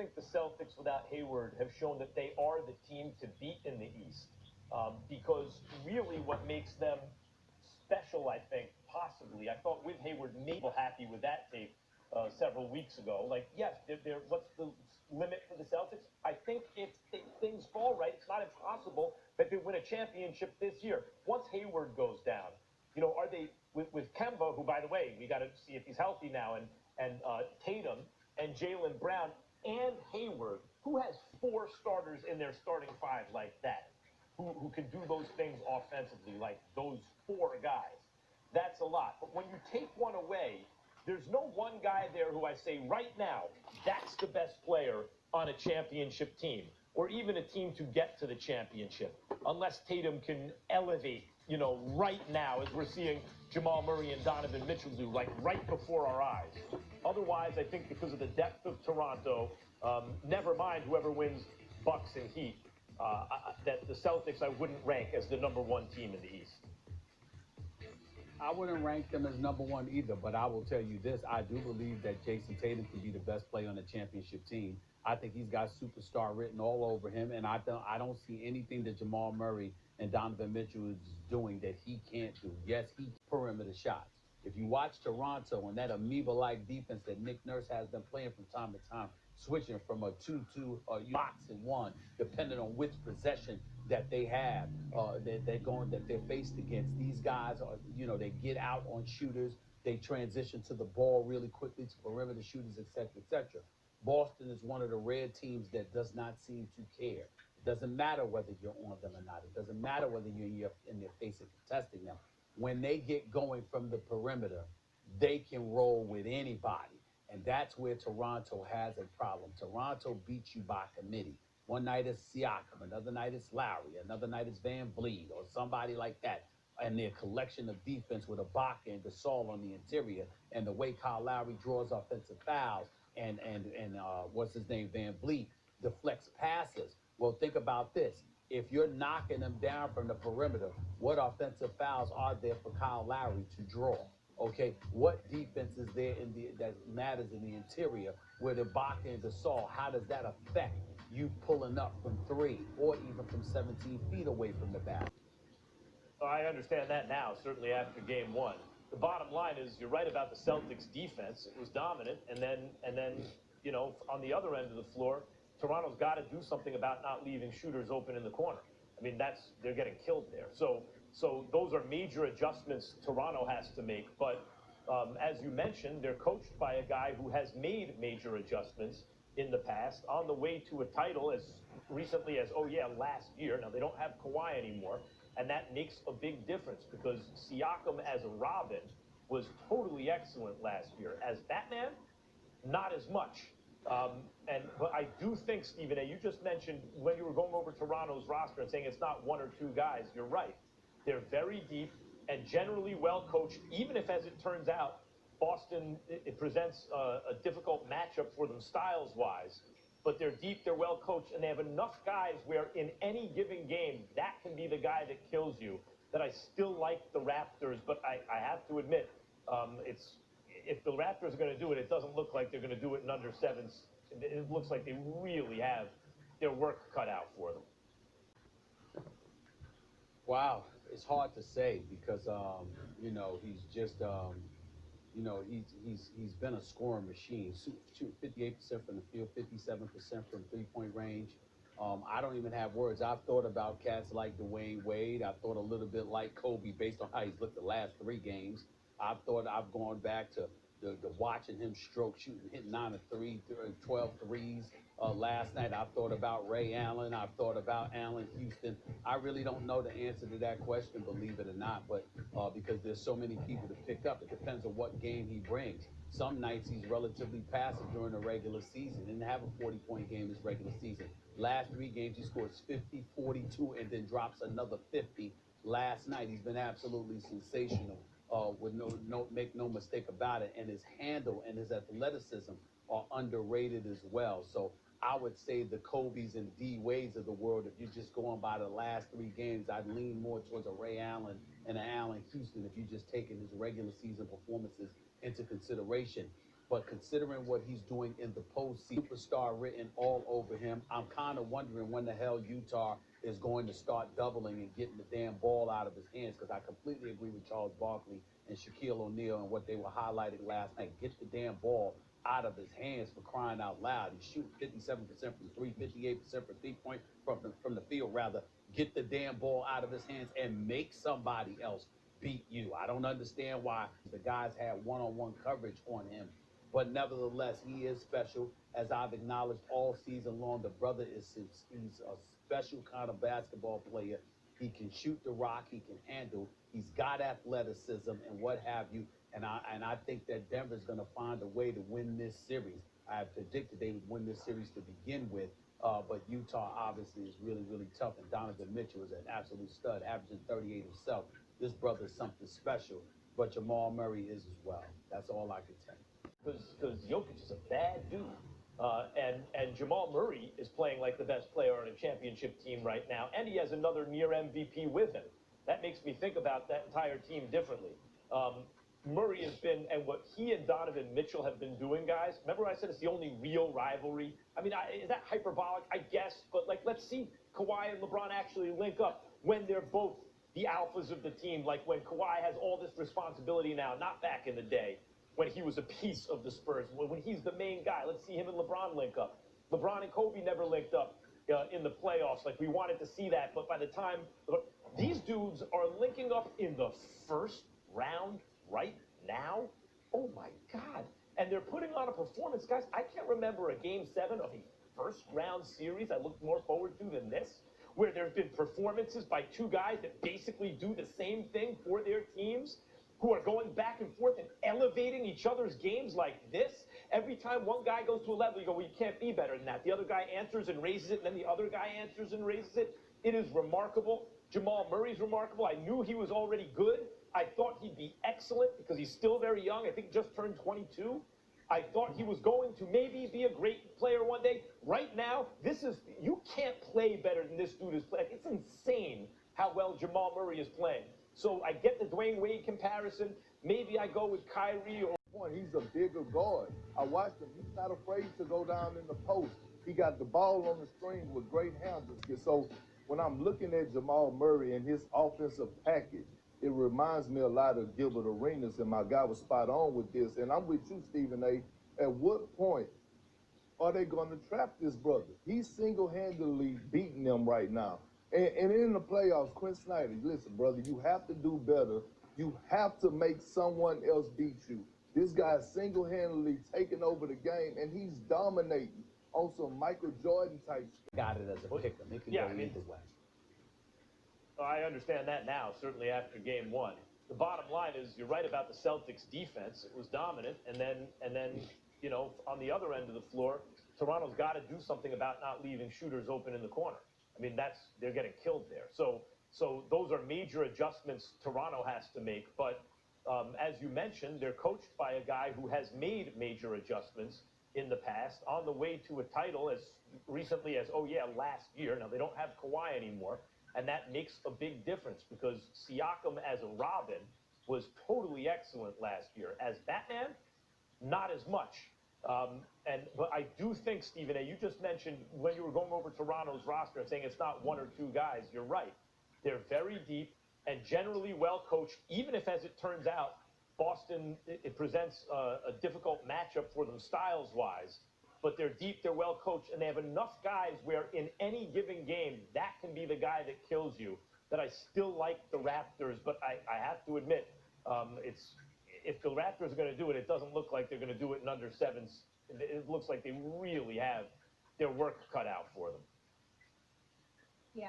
think the Celtics without Hayward have shown that they are the team to beat in the East. Because really what makes them special, I think, possibly, I thought with Hayward, maybe happy with that tape several weeks ago. Like, yes, what's the limit for the Celtics? I think if things fall right, it's not impossible that they win a championship this year. Once Hayward goes down, are they with Kemba, who, by the way, we got to see if he's healthy now, and Tatum and Jaylen Brown and Hayward, who has four starters in their starting five like that, who can do those things offensively, like those four guys. That's a lot. But when you take one away, there's no one guy there who I say right now, that's the best player on a championship team, or even a team to get to the championship, unless Tatum can elevate, right now, as we're seeing Jamal Murray and Donovan Mitchell do, like right before our eyes. Otherwise, I think because of the depth of Toronto, never mind whoever wins Bucks and Heat, that the Celtics I wouldn't rank as the #1 team in the East. I wouldn't rank them as #1 either, but I will tell you this. I do believe that Jason Tatum can be the best player on the championship team. I think he's got superstar written all over him, and I don't see anything that Jamal Murray and Donovan Mitchell is doing that he can't do. Yes, he perimeter shots. If you watch Toronto and that amoeba-like defense that Nick Nurse has them playing from time to time, switching from a 2-2 box and one, depending on which possession that they have, that they're faced against. These guys are, they get out on shooters, they transition to the ball really quickly to perimeter shooters, etc., etc. Boston is one of the rare teams that does not seem to care. It doesn't matter whether you're on them or not. It doesn't matter whether you're in their face and contesting them. When they get going from the perimeter, they can roll with anybody. And that's where Toronto has a problem. Toronto beats you by committee. One night it's Siakam, another night it's Lowry, another night it's Van Vliet or somebody like that. And their collection of defense with Ibaka and Gasol on the interior, and the way Kyle Lowry draws offensive fouls, and what's his name, Van Vliet, deflects passes. Well, think about this. If you're knocking them down from the perimeter, what offensive fouls are there for Kyle Lowry to draw? Okay, what defense is there that matters in the interior with Ibaka and Gasol? How does that affect you pulling up from 3 or even from 17 feet away from the basket? I understand that now, certainly after game one. The bottom line is you're right about the Celtics defense. It was dominant. And then, on the other end of the floor, Toronto's got to do something about not leaving shooters open in the corner. I mean, they're getting killed there. So those are major adjustments Toronto has to make. But as you mentioned, they're coached by a guy who has made major adjustments in the past, on the way to a title as recently as, last year. Now, they don't have Kawhi anymore, and that makes a big difference because Siakam as a Robin was totally excellent last year. As Batman, not as much. But I do think, Stephen A., you just mentioned when you were going over Toronto's roster and saying it's not one or two guys. You're right. They're very deep and generally well coached, even if, as it turns out, Boston, it presents a difficult matchup for them styles-wise. But they're deep, they're well coached, and they have enough guys where in any given game, that can be the guy that kills you, that I still like the Raptors. But I have to admit, if the Raptors are going to do it, it doesn't look like they're going to do it in under 7. It looks like they really have their work cut out for them. Wow, it's hard to say because he's just he's been a scoring machine. Shoot 58% from the field, 57% from 3-point range. I don't even have words. I've thought about cats like Dwayne Wade. I've thought a little bit like Kobe based on how he's looked the last 3 games. I've gone back to the watching him stroke shooting, hitting 9 of 3, 12 threes last night. I've thought about Ray Allen. I've thought about Allen Houston. I really don't know the answer to that question, believe it or not, but because there's so many people to pick up. It depends on what game he brings. Some nights he's relatively passive during the regular season. Didn't have a 40-point game this regular season. Last 3 games he scores 50, 42, and then drops another 50 last night. He's been absolutely sensational. With make no mistake about it, and his handle and his athleticism are underrated as well. So I would say the Kobe's and D Wades of the world, if you're just going by the last 3 games, I'd lean more towards a Ray Allen and an Allen Houston if you're just taking his regular season performances into consideration. But considering what he's doing in the postseason, superstar written all over him, I'm kind of wondering when the hell Utah is going to start doubling and getting the damn ball out of his hands, because I completely agree with Charles Barkley and Shaquille O'Neal and what they were highlighting last night. Get the damn ball out of his hands, for crying out loud. He's shooting 57% from three, 58% from 3-point from the field, rather. Get the damn ball out of his hands and make somebody else beat you. I don't understand why the guys had one-on-one coverage on him. But nevertheless, he is special. As I've acknowledged all season long, the brother he's a special kind of basketball player. He can shoot the rock, he can handle, he's got athleticism and what have you. And I think that Denver's going to find a way to win this series. I predicted they would win this series to begin with. But Utah obviously is really, really tough. And Donovan Mitchell is an absolute stud, averaging 38 himself. This brother is something special. But Jamal Murray is as well. That's all I can tell you. Because Jokic is a bad dude. And Jamal Murray is playing like the best player on a championship team right now, and he has another near MVP with him. That makes me think about that entire team differently. Murray has been, and what he and Donovan Mitchell have been doing, guys. Remember I said it's the only real rivalry? I mean, is that hyperbolic? I guess, but like, let's see Kawhi and LeBron actually link up when they're both the alphas of the team, like when Kawhi has all this responsibility now, not back in the day when he was a piece of the Spurs, when he's the main guy. Let's see him and LeBron link up. LeBron and Kobe never linked up in the playoffs. Like, we wanted to see that, but by the time, these dudes are linking up in the first round right now. Oh my God. And they're putting on a performance, guys. I can't remember a game 7 of a first round series I looked more forward to than this, where there's been performances by two guys that basically do the same thing for their teams, who are going back and forth and elevating each other's games like this. Every time one guy goes to a level, you go, well, you can't be better than that. The other guy answers and raises it, and then the other guy answers and raises it. It is remarkable. Jamal Murray's remarkable. I knew he was already good. I thought he'd be excellent because he's still very young. I think just turned 22. I thought he was going to maybe be a great player one day. Right now, you can't play better than this dude is playing. It's insane how well Jamal Murray is playing. So I get the Dwayne Wade comparison. Maybe I go with Kyrie or... He's a bigger guard. I watched him. He's not afraid to go down in the post. He got the ball on the screen with great handles. So when I'm looking at Jamal Murray and his offensive package, it reminds me a lot of Gilbert Arenas, and my guy was spot on with this. And I'm with you, Stephen A. At what point are they going to trap this brother? He's single-handedly beating them right now. And in the playoffs, Quinn Snyder, listen, brother, you have to do better. You have to make someone else beat you. This guy's single-handedly taking over the game, and he's dominating on some Michael Jordan type stuff. Got it as a pick. It can go either way. I understand that now, certainly after game 1. The bottom line is, you're right about the Celtics defense. It was dominant, and then you know, on the other end of the floor, Toronto's got to do something about not leaving shooters open in the corner. I mean, they're getting killed there. So those are major adjustments Toronto has to make. But as you mentioned, they're coached by a guy who has made major adjustments in the past, on the way to a title as recently as, last year. Now, they don't have Kawhi anymore, and that makes a big difference because Siakam as a Robin was totally excellent last year. As Batman, not as much. But I do think, Stephen A., you just mentioned when you were going over Toronto's roster and saying it's not one or two guys. You're right. They're very deep and generally well coached, even if, as it turns out, Boston, it presents a difficult matchup for them styles-wise. But they're deep, they're well coached, and they have enough guys where in any given game, that can be the guy that kills you, that I still like the Raptors. But I have to admit, if the Raptors are going to do it, it doesn't look like they're going to do it in under 7s. It looks like they really have their work cut out for them. Yeah.